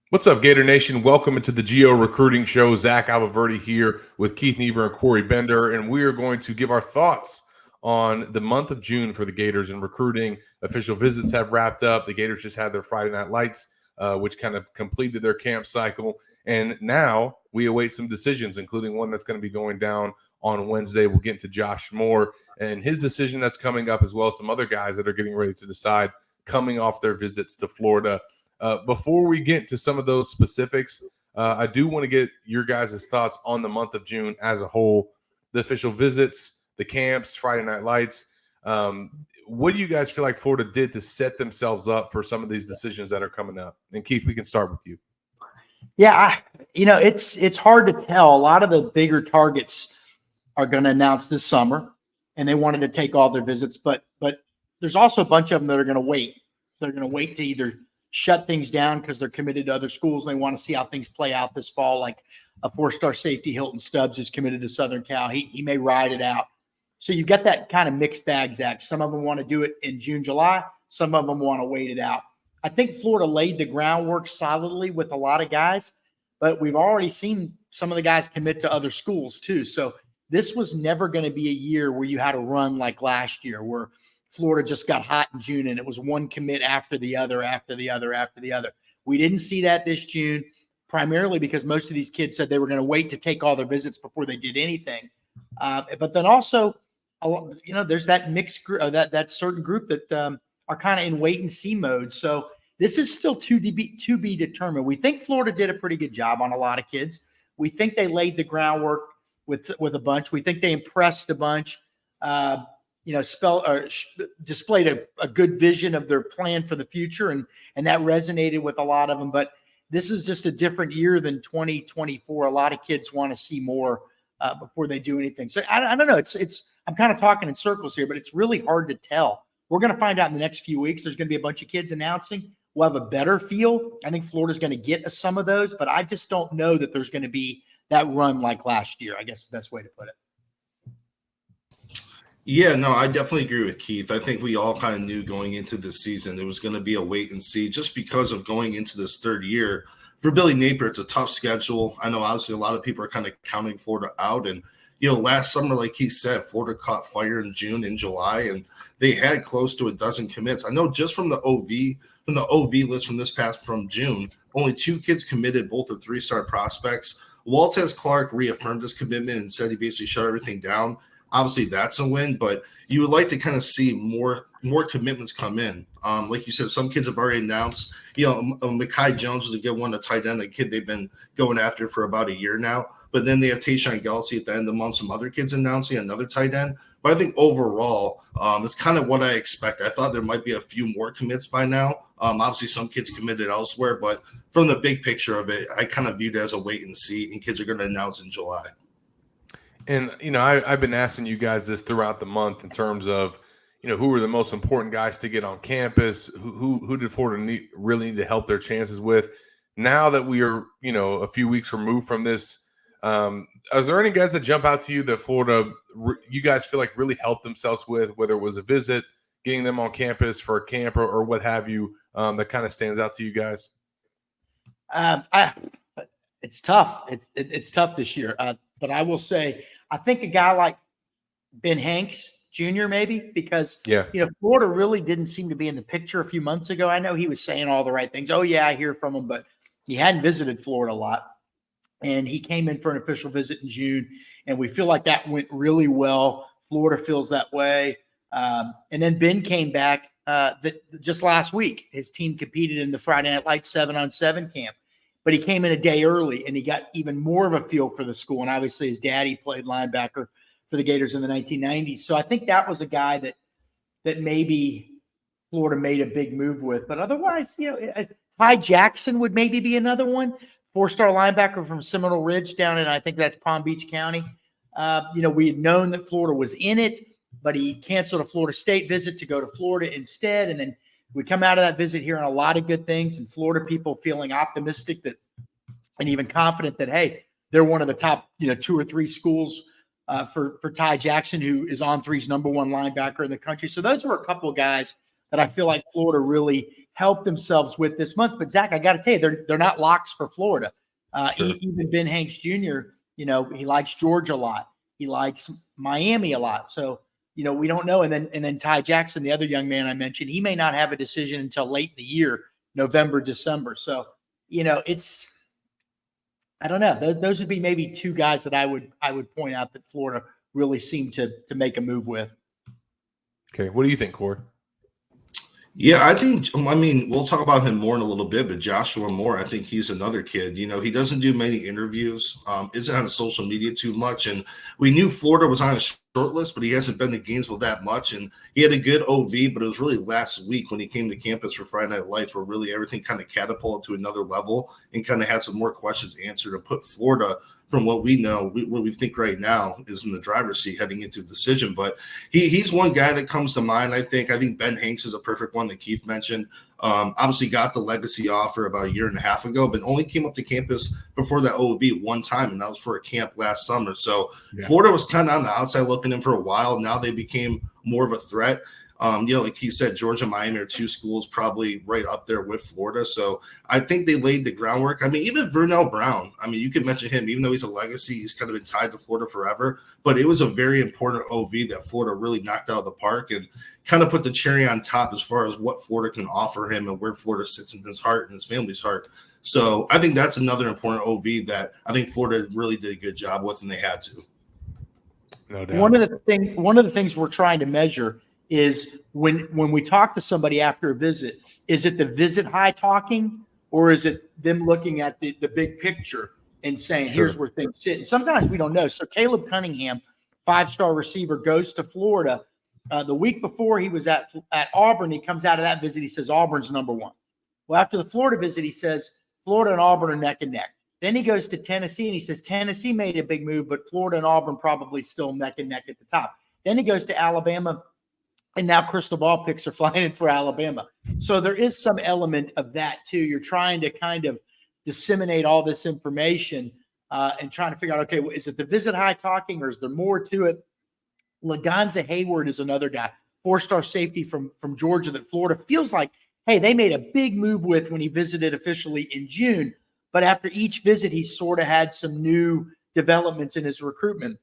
What's up, Gator Nation? Welcome into the Geo Recruiting Show. Zach Alvaverdi here with Keith Niebuhr and Corey Bender, and we are going to give our thoughts on the month of June for the Gators in recruiting. Official visits have wrapped up. The Gators just had their Friday Night Lights, which kind of completed their camp cycle, and now we await some decisions, including one that's going to be going down on Wednesday. We'll get into Josh Moore and his decision that's coming up, as well as some other guys that are getting ready to decide coming off their visits to Florida. Before we get to some of those specifics, I do want to get your guys' thoughts on the month of June as a whole, the official visits, the camps, Friday Night Lights. What do you guys feel like Florida did to set themselves up for some of these decisions that are coming up? And Keith, we can start with you. Yeah, it's hard to tell. A lot of the bigger targets are going to announce this summer, and they wanted to take all their visits, but there's also a bunch of them that are going to wait. They're going to wait to either shut things down because they're committed to other schools and they want to see how things play out this fall. Like a 4-star safety, Hilton Stubbs, is committed to Southern Cal. He may ride it out. So you've got that kind of mixed bag, Zach. Some of them want to do it in June, July. Some of them want to wait it out. I think Florida laid the groundwork solidly with a lot of guys, but we've already seen some of the guys commit to other schools too. So this was never going to be a year where you had a run like last year where Florida just got hot in June and it was one commit after the other, after the other, after the other. We didn't see that this June, primarily because most of these kids said they were going to wait to take all their visits before they did anything. But then also, there's that mixed group, that certain group that are kind of in wait and see mode. So this is still to be determined. We think Florida did a pretty good job on a lot of kids. We think they laid the groundwork with a bunch. We think they impressed a bunch. Displayed a good vision of their plan for the future, and that resonated with a lot of them. But this is just a different year than 2024. A lot of kids want to see more before they do anything. So I don't know. I'm kind of talking in circles here, but it's really hard to tell. We're going to find out in the next few weeks. There's going to be a bunch of kids announcing. We'll have a better feel. I think Florida's going to get some of those, but I just don't know that there's going to be that run like last year. I guess the best way to put it. Yeah, no, I definitely agree with Keith. I think we all kind of knew going into this season it was going to be a wait and see just because of going into this third year. For Billy Napier, it's a tough schedule. I know obviously a lot of people are kind of counting Florida out. And, last summer, like he said, Florida caught fire in June and July, and they had close to a dozen commits. I know just from the OV list from June, only 2 kids committed, both are 3-star prospects. Waltez Clark reaffirmed his commitment and said he basically shut everything down. Obviously, that's a win, but you would like to kind of see more commitments come in. Like you said, some kids have already announced. Mekhi Jones was a good one, a tight end, a kid they've been going after for about a year now. But then they have Tayshaun Gelsey at the end of the month, some other kids announcing another tight end. But I think overall, it's kind of what I expect. I thought there might be a few more commits by now. Obviously, some kids committed elsewhere, but from the big picture of it, I kind of viewed it as a wait and see, and kids are going to announce in July. And, I've been asking you guys this throughout the month in terms of, who are the most important guys to get on campus? Who did Florida really need to help their chances with? Now that we are, a few weeks removed from this, is there any guys that jump out to you that Florida, you guys feel like really helped themselves with, whether it was a visit, getting them on campus for a camp or what have you, that kind of stands out to you guys? It's tough. It's tough this year. But I will say, I think a guy like Ben Hanks Jr. maybe because, Florida really didn't seem to be in the picture a few months ago. I know he was saying all the right things. Oh, yeah, I hear from him, but he hadn't visited Florida a lot. And he came in for an official visit in June, and we feel like that went really well. Florida feels that way. And then Ben came back just last week. His team competed in the Friday Night Lights 7-on-7 camp. But he came in a day early, and he got even more of a feel for the school. And obviously his daddy played linebacker for the Gators in the 1990s. So I think that was a guy that maybe Florida made a big move with. But otherwise, Ty Jackson would maybe be another one. 4-star linebacker from Seminole Ridge down in, I think that's Palm Beach County. We had known that Florida was in it, but he canceled a Florida State visit to go to Florida instead. And then we come out of that visit hearing a lot of good things, and Florida people feeling optimistic and even confident that, hey, they're one of the top, 2 or 3 schools for Ty Jackson, who is On3's #1 linebacker in the country. So those were a couple of guys that I feel like Florida really help themselves with this month. But Zach, I got to tell you, they're not locks for Florida. Sure. Even Ben Hanks Jr., he likes Georgia a lot. He likes Miami a lot. So, we don't know. And then Ty Jackson, the other young man I mentioned, he may not have a decision until late in the year, November, December. So, I don't know. Those would be maybe two guys that I would point out that Florida really seemed to make a move with. Okay. What do you think, Corey? Yeah, we'll talk about him more in a little bit, but Joshua Moore, I think he's another kid. He doesn't do many interviews, isn't on social media too much. And we knew Florida was on a short list, but he hasn't been to Gainesville that much. And he had a good OV, but it was really last week when he came to campus for Friday Night Lights where really everything kind of catapulted to another level and kind of had some more questions answered and put Florida, from what we know, what we think right now, is in the driver's seat heading into the decision. But he's one guy that comes to mind, I think. I think Ben Hanks is a perfect one that Keith mentioned. Obviously got the legacy offer about a year and a half ago, but only came up to campus before that OV one time, and that was for a camp last summer. So Florida was kind of on the outside looking in for a while. Now they became more of a threat. Like he said, Georgia and Miami are two schools probably right up there with Florida. So I think they laid the groundwork. Even Vernell Brown, you can mention him, even though he's a legacy, he's kind of been tied to Florida forever. But it was a very important OV that Florida really knocked out of the park and kind of put the cherry on top as far as what Florida can offer him and where Florida sits in his heart and his family's heart. So I think that's another important OV that I think Florida really did a good job with, and they had to. No doubt. One of the things we're trying to measure is when we talk to somebody after a visit, is it the visit high talking, or is it them looking at the big picture and saying, here's where things sit? And sometimes we don't know. So Caleb Cunningham, 5-star receiver, goes to Florida. The week before he was at Auburn, he comes out of that visit. He says, Auburn's number one. Well, after the Florida visit, he says, Florida and Auburn are neck and neck. Then he goes to Tennessee and he says, Tennessee made a big move, but Florida and Auburn probably still neck and neck at the top. Then he goes to Alabama. And now crystal ball picks are flying in for Alabama. So there is some element of that too. You're trying to kind of disseminate all this information and trying to figure out, okay, is it the visit high talking or is there more to it? Lagonza Hayward is another guy, 4-star safety from Georgia that Florida feels like, hey, they made a big move with when he visited officially in June. But after each visit, he sort of had some new developments in his recruitment.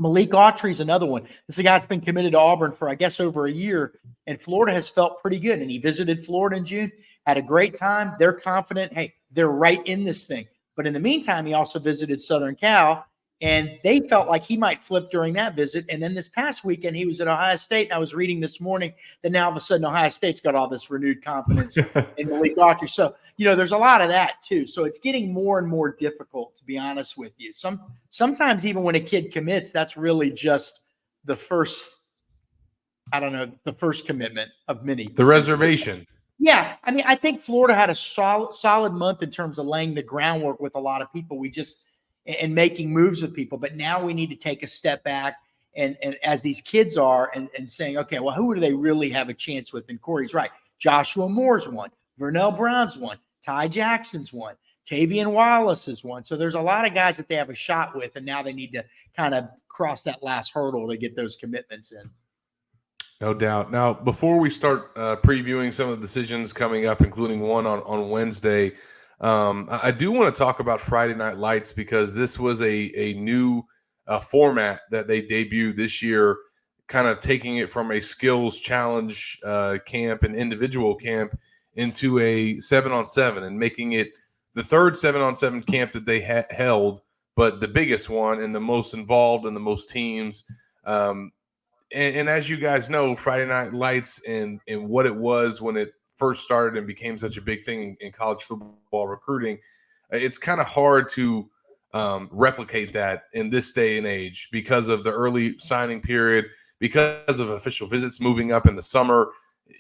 Malik Autry is another one. This is a guy that's been committed to Auburn for, I guess, over a year, and Florida has felt pretty good. And he visited Florida in June, had a great time. They're confident, hey, they're right in this thing. But in the meantime, he also visited Southern Cal, and they felt like he might flip during that visit. And then this past weekend, he was at Ohio State, and I was reading this morning that now all of a sudden Ohio State's got all this renewed confidence in Malik Autry. So, there's a lot of that too. So it's getting more and more difficult, to be honest with you. Sometimes even when a kid commits, that's really just the first commitment of many. The reservation. Yeah. I think Florida had a solid month in terms of laying the groundwork with a lot of people. And making moves with people. But now we need to take a step back and as these kids are and saying, okay, well, who do they really have a chance with? And Corey's right. Joshua Moore's one. Vernell Brown's one. Ty Jackson's one. Tavian Wallace is one. So there's a lot of guys that they have a shot with, and now they need to kind of cross that last hurdle to get those commitments in. No doubt. Now, before we start previewing some of the decisions coming up, including one on Wednesday, I do want to talk about Friday Night Lights because this was a new format that they debuted this year, kind of taking it from a skills challenge camp and individual camp into a 7-on-7 and making it the third 7-on-7 camp that they held, but the biggest one and the most involved and the most teams. And as you guys know, Friday Night Lights and what it was when it first started and became such a big thing in college football recruiting, it's kind of hard to replicate that in this day and age because of the early signing period, because of official visits moving up in the summer.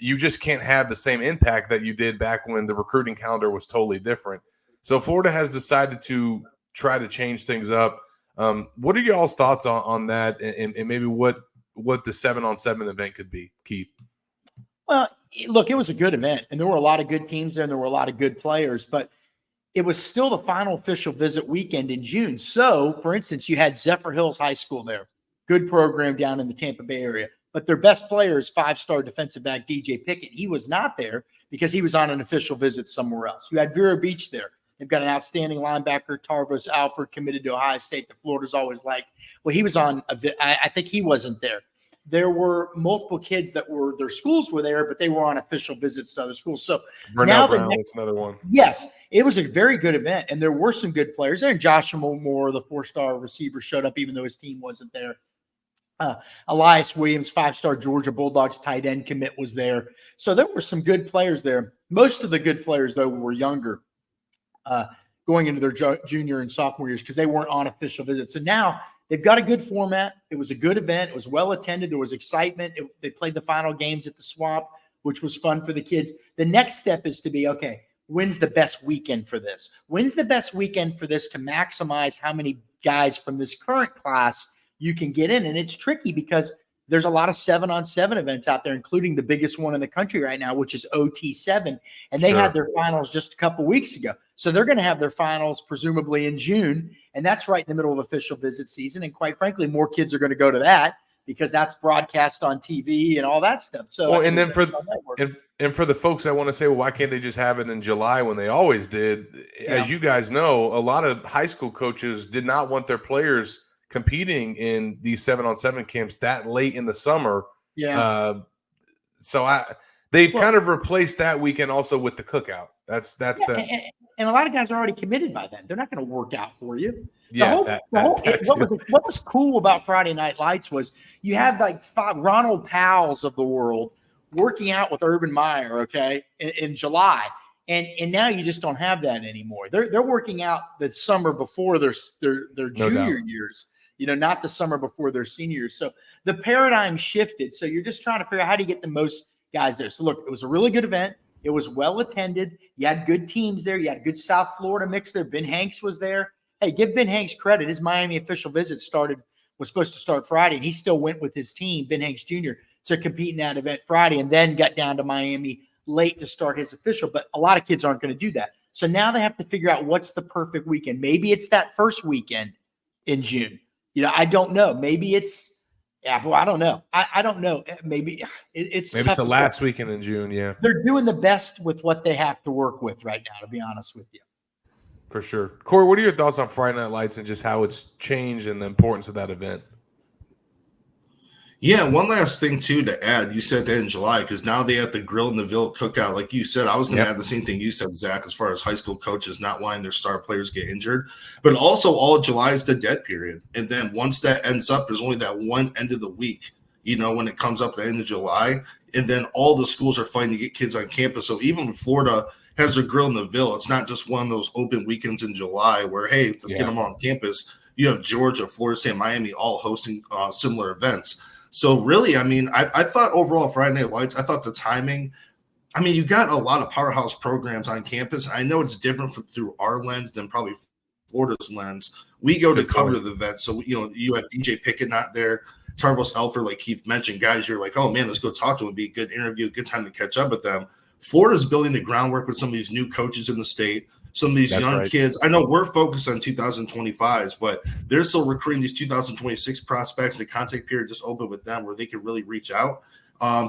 You just can't have the same impact that you did back when the recruiting calendar was totally different. So Florida has decided to try to change things up. What are y'all's thoughts on that and maybe what the 7-on-7 event could be, Keith? Well, look, it was a good event, and there were a lot of good teams there, and there were a lot of good players, but it was still the final official visit weekend in June. So, for instance, you had Zephyr Hills High School there, good program down in the Tampa Bay area, but their best player is 5-star defensive back DJ Pickett. He was not there because he was on an official visit somewhere else. You had Vero Beach there. They've got an outstanding linebacker, Tarvos Alford, committed to Ohio State that Florida's always liked. Well, he was on I think he wasn't there. There were multiple kids that were, their schools were there, but they were on official visits to other schools. So now Brown was another one. Yes, it was a very good event, and there were some good players there. And Joshua Moore, the 4-star receiver, showed up even though his team wasn't there. Elias Williams, 5-star Georgia Bulldogs tight end commit, was there. So there were some good players there. Most of the good players, though, were younger, going into their junior and sophomore years because they weren't on official visits. So now they've got a good format. It was a good event. It was well attended. There was excitement. They played the final games at the Swamp, which was fun for the kids. The next step is to be, okay, when's the best weekend for this? When's the best weekend for this to maximize how many guys from this current class you can get in? And it's tricky because there's a lot of 7-on-7 events out there, including the biggest one in the country right now, which is OT7. And they had their finals just a couple weeks ago. So they're going to have their finals presumably in June. And that's right in the middle of official visit season. And quite frankly, more kids are going to go to that because that's broadcast on TV and all that stuff. So, well, and then for the folks that want to say, well, why can't they just have it in July when they always did? Yeah. As you guys know, a lot of high school coaches did not want their players competing in these 7-on-7 camps that late in the summer. Yeah. They've kind of replaced that weekend also with the cookout. And a lot of guys are already committed by then. They're not going to work out for you. Yeah. What was cool about Friday Night Lights was you had like Ronald Powell's of the world working out with Urban Meyer, okay, in July. And now you just don't have that anymore. They're working out the summer before their junior years, not the summer before their senior years. So the paradigm shifted. So you're just trying to figure out how do you get the most guys there. So look, it was a really good event. It was well attended. You had good teams there. You had a good South Florida mix there. Ben Hanks was there. Hey, give Ben Hanks credit. His Miami official visit was supposed to start Friday, and he still went with his team, Ben Hanks Jr., to compete in that event Friday, and then got down to Miami late to start his official. But a lot of kids aren't going to do that. So now they have to figure out what's the perfect weekend. Maybe it's that first weekend in June. I don't know. Maybe it's I don't know. I don't know. Maybe it's the last weekend in June. Yeah, they're doing the best with what they have to work with right now, to be honest with you. For sure. Corey, what are your thoughts on Friday Night Lights and just how it's changed and the importance of that event? Yeah, one last thing, too, to add. You said that in July because now they have the Grill in the Ville cookout. Like you said, I was going to add the same thing you said, Zach, as far as high school coaches not wanting their star players get injured. But also all of July is the dead period. And then once that ends up, there's only that one end of the week, when it comes up at the end of July. And then all the schools are fighting to get kids on campus. So even when Florida has their Grill in the Ville, it's not just one of those open weekends in July where, hey, let's get them on campus. You have Georgia, Florida State, Miami all hosting similar events. So really, I thought overall Friday Night Lights, I thought the timing, you got a lot of powerhouse programs on campus. I know it's different through our lens than probably Florida's lens. We go to cover the event. So, you have DJ Pickett not there, Tarvos Alford, like Keith mentioned, guys, you're like, oh man, let's go talk to him. It'd be a good interview, good time to catch up with them. Florida's building the groundwork with some of these new coaches in the state. Some of these young kids. I know we're focused on 2025s, but they're still recruiting these 2026 prospects. The contact period just opened with them where they can really reach out.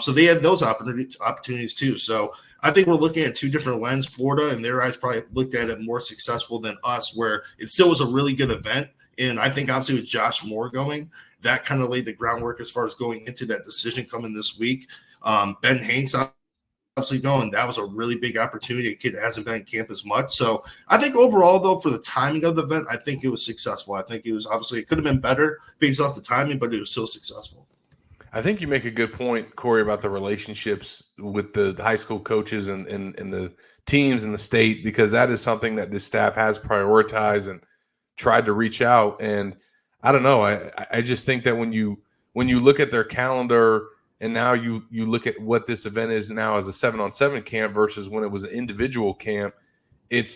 So they had those opportunities too. So I think we're looking at two different lenses. Florida, in their eyes, probably looked at it more successful than us, where it still was a really good event. And I think obviously with Josh Moore going, that kind of laid the groundwork as far as going into that decision coming this week. Ben Hanks obviously going, that was a really big opportunity. A kid that hasn't been on campus much. So I think overall, though, for the timing of the event, I think it was successful. I think it was obviously, it could have been better based off the timing, but it was still successful. I think you make a good point, Corey, about the relationships with the high school coaches and the teams in the state, because that is something that this staff has prioritized and tried to reach out. And I don't know, I just think that when you look at their calendar and now you look at what this event is now as a 7-on-7 camp versus when it was an individual camp, it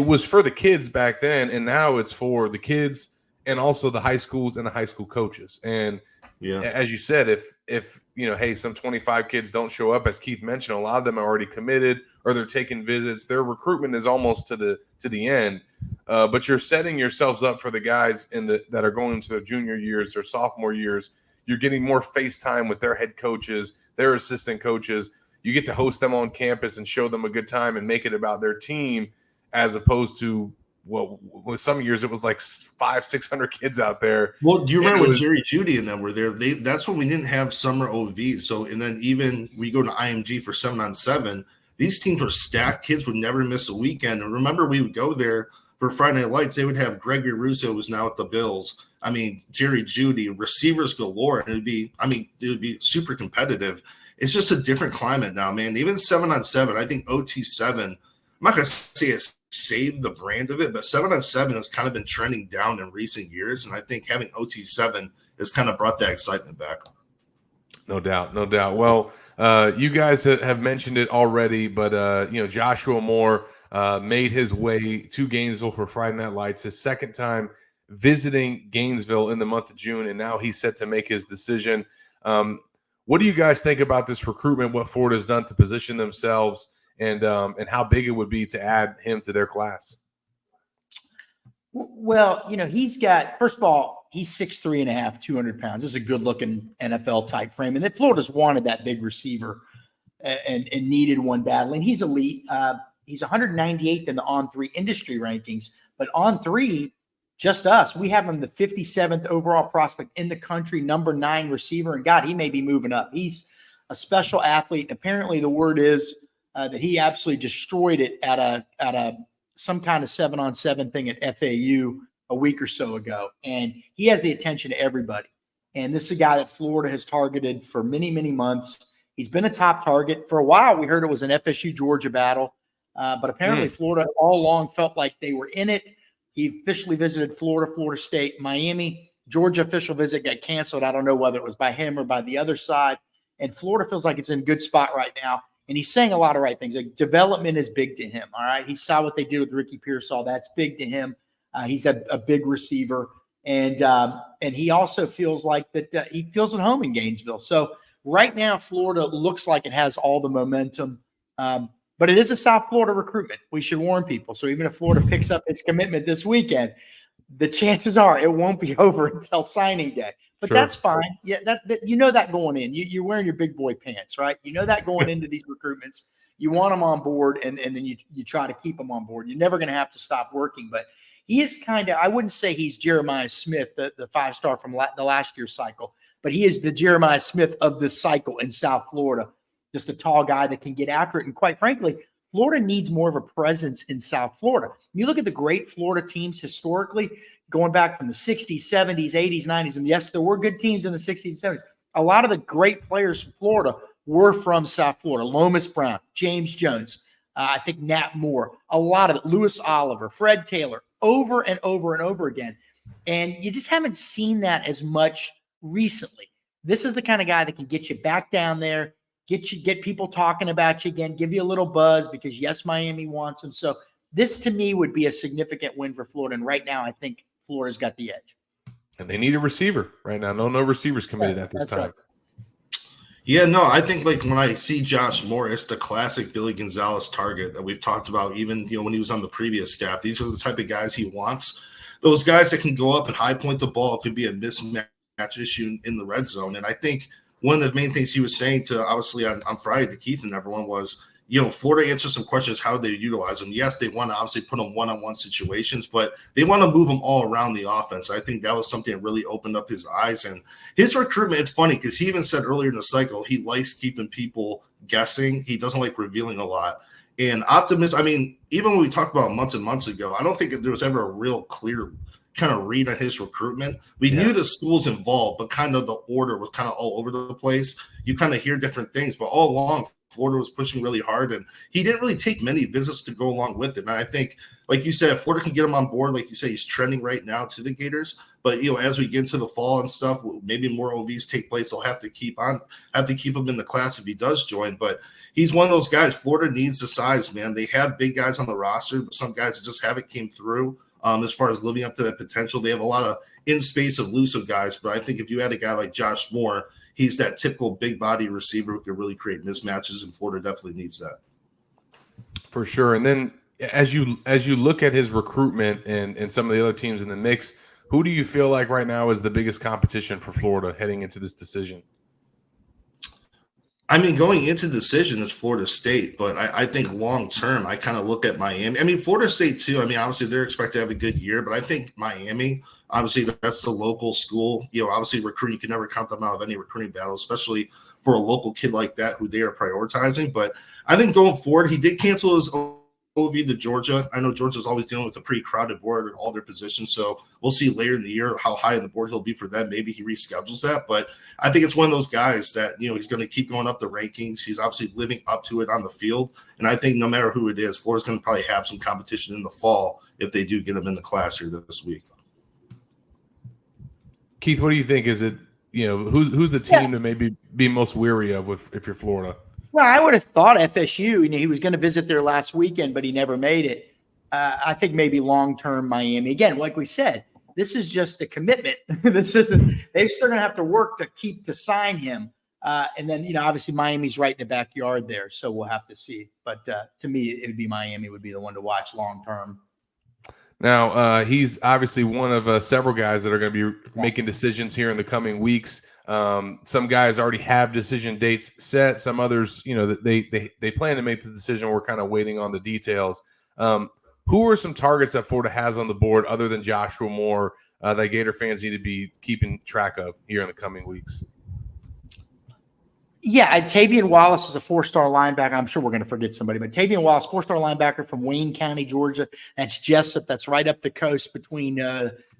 was for the kids back then, and now it's for the kids and also the high schools and the high school coaches. And as you said, if hey, some 25 kids don't show up, as Keith mentioned, a lot of them are already committed or they're taking visits. Their recruitment is almost to the end. But you're setting yourselves up for the guys that are going into their junior years, their sophomore years. You're getting more face time with their head coaches, their assistant coaches. you get to host them on campus and show them a good time and make it about their team, as opposed to, well, with some years it was like 500-600 kids out there. Well, do you remember when Jerry Judy and them were there? That's when we didn't have summer OVs. So, and then even we go to IMG for 7-on-7. These teams were stacked. Kids would never miss a weekend. And remember, we would go there for Friday Night Lights. They would have Gregory Russo, who's now at the Bills. I mean, Jerry Judy, receivers galore, and it would be super competitive. It's just a different climate now, man. Even 7-on-7, I think OT7. I'm not gonna say it's saved the brand of it, but 7-on-7 has kind of been trending down in recent years, and I think having OT7 has kind of brought that excitement back. No doubt, no doubt. Well, you guys have mentioned it already, but Joshua Moore made his way to Gainesville for Friday Night Lights, his second time visiting Gainesville in the month of June, and now he's set to make his decision. What do you guys think about this recruitment, what Florida's done to position themselves, and how big it would be to add him to their class? Well, he's got, first of all, he's 6'3.5", 200 pounds. This is a good-looking NFL type frame. And then Florida's wanted that big receiver and needed one badly. And he's elite. He's 198th in the On3 industry rankings. But On3, just us, we have him the 57th overall prospect in the country, number 9 receiver. And, God, he may be moving up. He's a special athlete. Apparently, the word is that he absolutely destroyed it at some kind of 7-on-7 thing at FAU a week or so ago. And he has the attention of everybody. And this is a guy that Florida has targeted for many, many months. He's been a top target. For a while, we heard it was an FSU-Georgia battle. But apparently Florida all along felt like they were in it. He officially visited Florida, Florida State, Miami. Georgia official visit got canceled. I don't know whether it was by him or by the other side. And Florida feels like it's in a good spot right now. And he's saying a lot of right things. Like, development is big to him, all right? He saw what they did with Ricky Pearsall. That's big to him. He's a big receiver. And he also feels like that he feels at home in Gainesville. So right now, Florida looks like it has all the momentum. But it is a South Florida recruitment. We should warn people. So even if Florida picks up its commitment this weekend, the chances are it won't be over until signing day. But sure, that's fine. Yeah, that that going in. You're wearing your big boy pants, right? You know that going into these recruitments. You want them on board, and then you try to keep them on board. You're never going to have to stop working. But he is kind of, I wouldn't say he's Jeremiah Smith, the 5-star from the last year's cycle, but he is the Jeremiah Smith of this cycle in South Florida. Just a tall guy that can get after it. And quite frankly, Florida needs more of a presence in South Florida. You look at the great Florida teams historically, going back from the 60s, 70s, 80s, 90s. And yes, there were good teams in the 60s and 70s. A lot of the great players from Florida were from South Florida. Lomas Brown, James Jones, I think Nat Moore, a lot of it, Lewis Oliver, Fred Taylor, over and over and over again. And you just haven't seen that as much recently. This is the kind of guy that can get you back down there, get people talking about you again, give you a little buzz because, yes, Miami wants him. So this, to me, would be a significant win for Florida. And right now, I think Florida's got the edge. And they need a receiver right now. No receivers committed at this time. Right. Yeah, no, I think like when I see Josh Moore, it's the classic Billy Gonzalez target that we've talked about even, when he was on the previous staff. These are the type of guys he wants. Those guys that can go up and high point the ball. Could be a mismatch issue in the red zone. And I think one of the main things he was saying to, obviously, on Friday to Keith and everyone was, Florida answered some questions how they utilize them. Yes, they want to obviously put them one-on-one situations, but they want to move them all around the offense. I think that was something that really opened up his eyes. And his recruitment, it's funny because he even said earlier in the cycle, he likes keeping people guessing. He doesn't like revealing a lot. And even when we talked about months and months ago, I don't think there was ever a real clear kind of read on his recruitment. We knew the schools involved, but kind of the order was kind of all over the place. You kind of hear different things, but all along, Florida was pushing really hard, and he didn't really take many visits to go along with it. And I think, like you said, Florida can get him on board. Like you say, he's trending right now to the Gators. But as we get into the fall and stuff, maybe more OVs take place. They'll have to keep him in the class if he does join. But he's one of those guys. Florida needs the size, man. They have big guys on the roster, but some guys just haven't came through. As far as living up to that potential, they have a lot of in-space elusive guys. But I think if you had a guy like Josh Moore, he's that typical big body receiver who could really create mismatches, and Florida definitely needs that. For sure. And then as you look at his recruitment and some of the other teams in the mix, who do you feel like right now is the biggest competition for Florida heading into this decision? I mean, going into the decision is Florida State, but I think long term, I kind of look at Miami. I mean, Florida State too. I mean, obviously they're expected to have a good year, but I think Miami, obviously that's the local school. You know, obviously recruiting, you can never count them out of any recruiting battle, especially for a local kid like that who they are prioritizing. But I think going forward, he did cancel his OV to Georgia. I know Georgia's always dealing with a pretty crowded board at all their positions, so we'll see later in the year how high on the board he'll be for them. Maybe he reschedules that, but I think it's one of those guys that, you know, he's going to keep going up the rankings. He's obviously living up to it on the field, and I think no matter who it is, Florida's going to probably have some competition in the fall if they do get him in the class here this week. Keith, what do you think? Is it, you know, who's the team to maybe be most weary of if you're Florida? Well, I would have thought FSU. You know, he was going to visit there last weekend, but he never made it. I think maybe long-term Miami. Again, like we said, this is just a commitment. This isn't. They're still going to have to work to sign him. And then, you know, obviously Miami's right in the backyard there, so we'll have to see. But to me, it would be Miami would be the one to watch long-term. Now, he's obviously one of several guys that are going to be making decisions here in the coming weeks. Some guys already have decision dates set. Some others, you know, they plan to make the decision. We're kind of waiting on the details. Who are some targets that Florida has on the board other than Joshua Moore that Gator fans need to be keeping track of here in the coming weeks? Yeah, Tavian Wallace is a four-star linebacker. I'm sure we're going to forget somebody, but Tavian Wallace, four-star linebacker from Wayne County, Georgia. That's Jessup. That's right up the coast between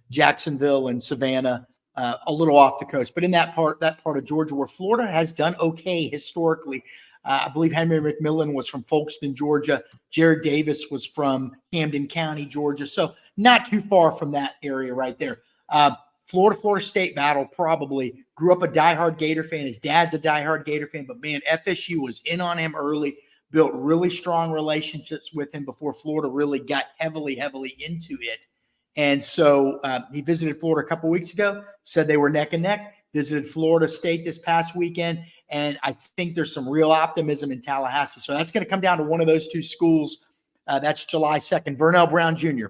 Jacksonville and Savannah, a little off the coast. But in that part of Georgia where Florida has done okay historically, I believe Henry McMillan was from Folkestone, Georgia. Jared Davis was from Camden County, Georgia. So not too far from that area right there. Florida State battle probably. Grew up a diehard Gator fan. His dad's a diehard Gator fan. But, man, FSU was in on him early, built really strong relationships with him before Florida really got heavily into it. And so he visited Florida a couple weeks ago, said they were neck and neck, visited Florida State this past weekend, and I think there's some real optimism in Tallahassee. So that's going to come down to one of those two schools. That's July 2nd. Vernell Brown Jr.,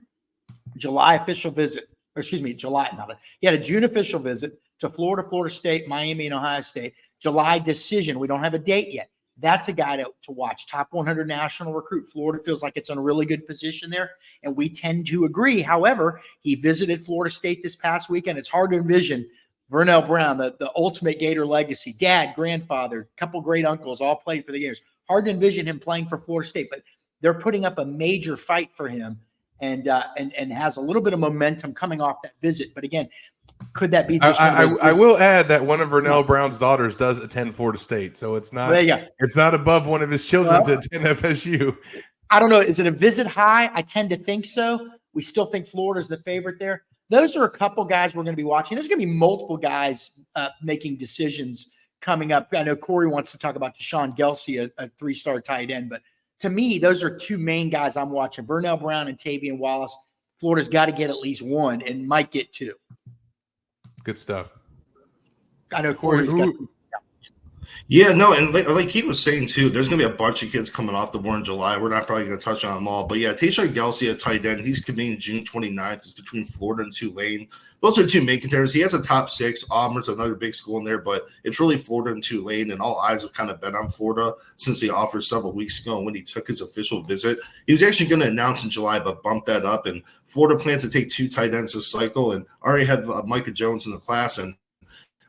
July official visit. He had a June official visit to Florida State, Miami, and Ohio State. July decision. We don't have a date yet. That's a guy to watch. Top 100 national recruit. Florida feels like it's in a really good position there, and we tend to agree. However, he visited Florida State this past weekend. It's hard to envision Vernell Brown, the ultimate Gator legacy. Dad, grandfather, couple great uncles, all played for the Gators. Hard to envision him playing for Florida State, but they're putting up a major fight for him. And has a little bit of momentum coming off that visit. But again, could that be just I will add that one of Vernell Brown's daughters does attend Florida State. So it's not above one of his children to attend FSU. I don't know. Is it a visit high? I tend to think so. We still think Florida's the favorite there. Those are a couple guys we're going to be watching. There's going to be multiple guys making decisions coming up. I know Corey wants to talk about Deshaun Gelsey, a three-star tight end, but to me, those are two main guys I'm watching, Vernell Brown and Tavian Wallace. Florida's got to get at least one and might get two. Good stuff. I know Corey's got – Yeah, no, and like he was saying too, there's going to be a bunch of kids coming off the board in July. We're not probably going to touch on them all. But yeah, Tayshaun Gelsey at tight end, he's committing June 29th. It's between Florida and Tulane. Those are two main contenders. He has a top six. Auburn's another big school in there, but it's really Florida and Tulane, and all eyes have kind of been on Florida since the offer several weeks ago. And when he took his official visit, he was actually going to announce in July, but bumped that up. And Florida plans to take two tight ends this cycle, and already have Micah Jones in the class. And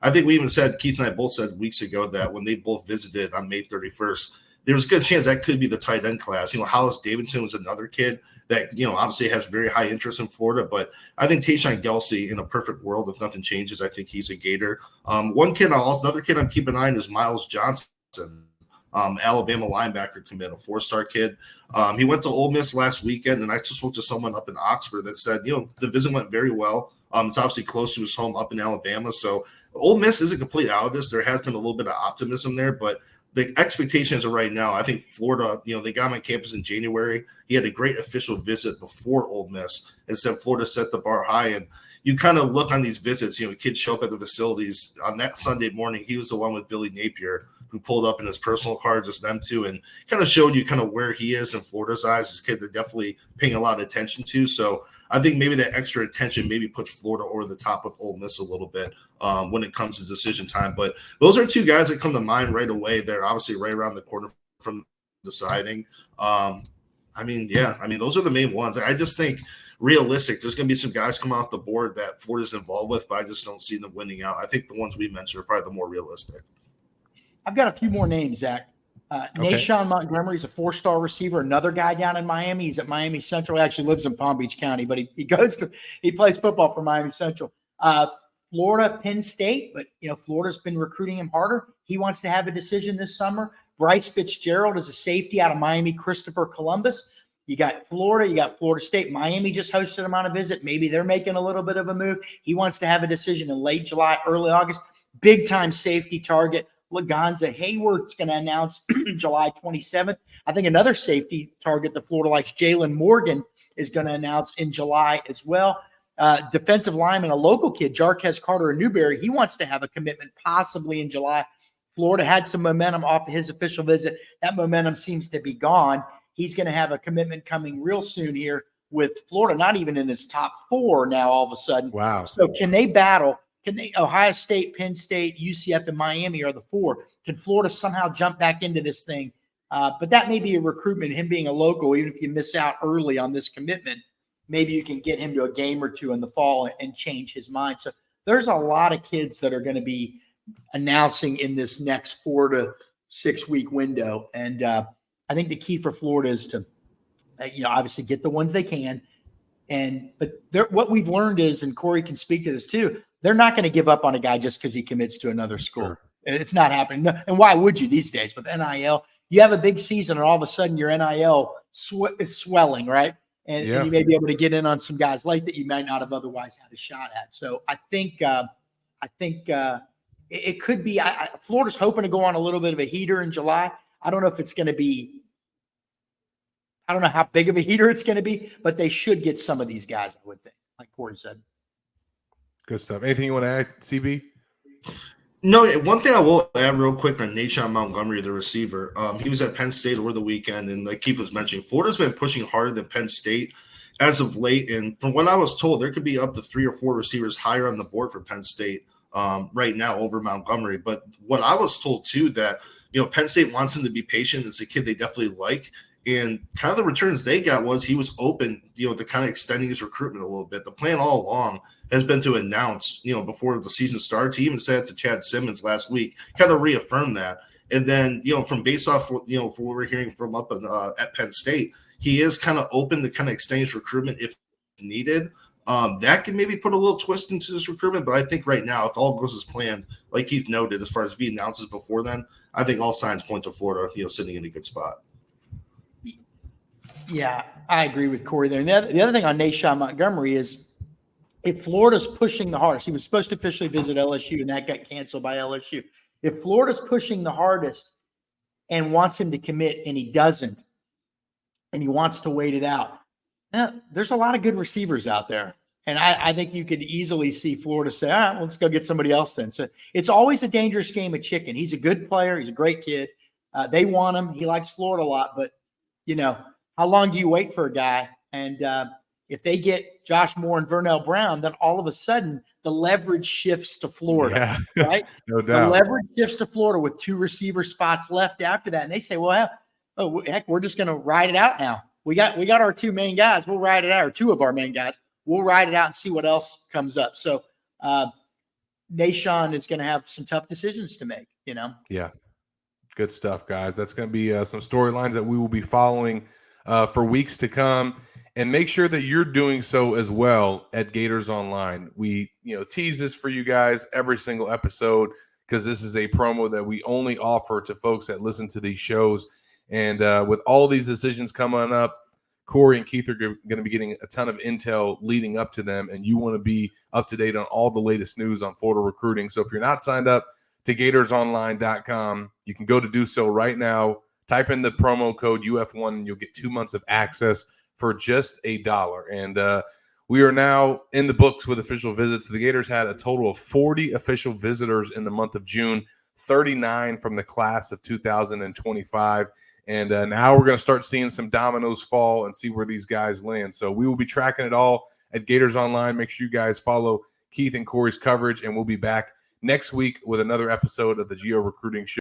I think we even said, Keith and I both said weeks ago that when they both visited on May 31st, there was a good chance that could be the tight end class. You know, Hollis Davidson was another kid that, you know, obviously has very high interest in Florida, but I think Tayshaun Gelsey, in a perfect world, if nothing changes, I think he's a Gator. Another kid I'm keeping an eye on is Miles Johnson, Alabama linebacker commit, a four-star kid. He went to Ole Miss last weekend, and I just spoke to someone up in Oxford that said, you know, the visit went very well. It's obviously close to his home up in Alabama, so Ole Miss isn't completely out of this. There has been a little bit of optimism there, but the expectations are right now. I think Florida, you know, they got him on campus in January. He had a great official visit before Ole Miss and said Florida set the bar high. And you kind of look on these visits, you know, kids show up at the facilities. On that Sunday morning, he was the one with Billy Napier who pulled up in his personal card, just them two, and kind of showed you kind of where he is in Florida's eyes. This kid they're definitely paying a lot of attention to. So I think maybe that extra attention maybe puts Florida over the top with Ole Miss a little bit when it comes to decision time. But those are two guys that come to mind right away. They're obviously right around the corner from deciding. Those are the main ones. I just think realistic, there's going to be some guys come off the board that Florida's involved with, but I just don't see them winning out. I think the ones we mentioned are probably the more realistic. I've got a few more names, Zach. Nashawn Montgomery is a 4-star receiver. Another guy down in Miami. He's at Miami Central. He actually lives in Palm Beach County, but he plays football for Miami Central. Florida, Penn State, but Florida's been recruiting him harder. He wants to have a decision this summer. Bryce Fitzgerald is a safety out of Miami, Christopher Columbus. You got Florida, you got Florida State. Miami just hosted him on a visit. Maybe they're making a little bit of a move. He wants to have a decision in late July, early August. Big time safety target. Laganza Hayward's going to announce July 27th. I think another safety target that Florida likes, Jalen Morgan, is going to announce in July as well. Defensive lineman, a local kid, Jarquez Carter in Newberry, he wants to have a commitment possibly in July. Florida had some momentum off of his official visit. That momentum seems to be gone. He's going to have a commitment coming real soon here with Florida, not even in his top 4 now all of a sudden. Wow. So can they battle? Ohio State, Penn State, UCF, and Miami are the 4. Can Florida somehow jump back into this thing? But that may be a recruitment, him being a local, even if you miss out early on this commitment, maybe you can get him to a game or two in the fall and change his mind. So there's a lot of kids that are going to be announcing in this next 4 to 6 week window. And I think the key for Florida is to, obviously get the ones they can. But what we've learned is, and Corey can speak to this too, they're not going to give up on a guy just because he commits to another school. Sure. It's not happening. And why would you these days with NIL? You have a big season and all of a sudden your NIL is swelling, right? And you may be able to get in on some guys late that you might not have otherwise had a shot at. So I think it could be – Florida's hoping to go on a little bit of a heater in July. I don't know if it's going to be – I don't know how big of a heater it's going to be, but they should get some of these guys, I would think, like Corey said. Good stuff. Anything you want to add, CB? No, one thing I will add real quick on Nashawn Montgomery, the receiver. He was at Penn State over the weekend, and like Keith was mentioning, Florida's been pushing harder than Penn State as of late. And from what I was told, there could be up to 3 or 4 receivers higher on the board for Penn State right now over Montgomery. But what I was told, too, that, Penn State wants him to be patient. It's a kid they definitely like. And kind of the returns they got was he was open, to kind of extending his recruitment a little bit. The plan all along has been to announce, before the season starts. He even said to Chad Simmons last week, kind of reaffirmed that. And then, from based off, for what we're hearing from up at Penn State, he is kind of open to kind of extend his recruitment if needed. That can maybe put a little twist into this recruitment. But I think right now, if all goes as planned, like Keith noted, as far as if he announces before then, I think all signs point to Florida, sitting in a good spot. Yeah, I agree with Corey there. And the other thing on Nashawn Montgomery is if Florida's pushing the hardest, he was supposed to officially visit LSU, and that got canceled by LSU. If Florida's pushing the hardest and wants him to commit and he doesn't, and he wants to wait it out, there's a lot of good receivers out there. And I think you could easily see Florida say, all right, let's go get somebody else then. So it's always a dangerous game of chicken. He's a good player. He's a great kid. They want him. He likes Florida a lot, but, how long do you wait for a guy? And if they get Josh Moore and Vernell Brown, then all of a sudden the leverage shifts to Florida, right? No doubt. The leverage shifts to Florida with 2 receiver spots left after that. And they say, well, heck, we're just going to ride it out now. We got our 2 main guys. We'll ride it out, or 2 of our main guys. We'll ride it out and see what else comes up. So Nashawn is going to have some tough decisions to make, Yeah. Good stuff, guys. That's going to be some storylines that we will be following for weeks to come, and make sure that you're doing so as well at Gators Online. We, tease this for you guys every single episode because this is a promo that we only offer to folks that listen to these shows. And with all these decisions coming up, Corey and Keith are going to be getting a ton of intel leading up to them, and you want to be up to date on all the latest news on Florida recruiting. So if you're not signed up to GatorsOnline.com, you can go to do so right now. Type in the promo code UF1 and you'll get 2 months of access for just $1. And we are now in the books with official visits. The Gators had a total of 40 official visitors in the month of June. 39 from the class of 2025. And now we're going to start seeing some dominoes fall and see where these guys land. So we will be tracking it all at Gators Online. Make sure you guys follow Keith and Corey's coverage, and we'll be back next week with another episode of the Geo Recruiting Show.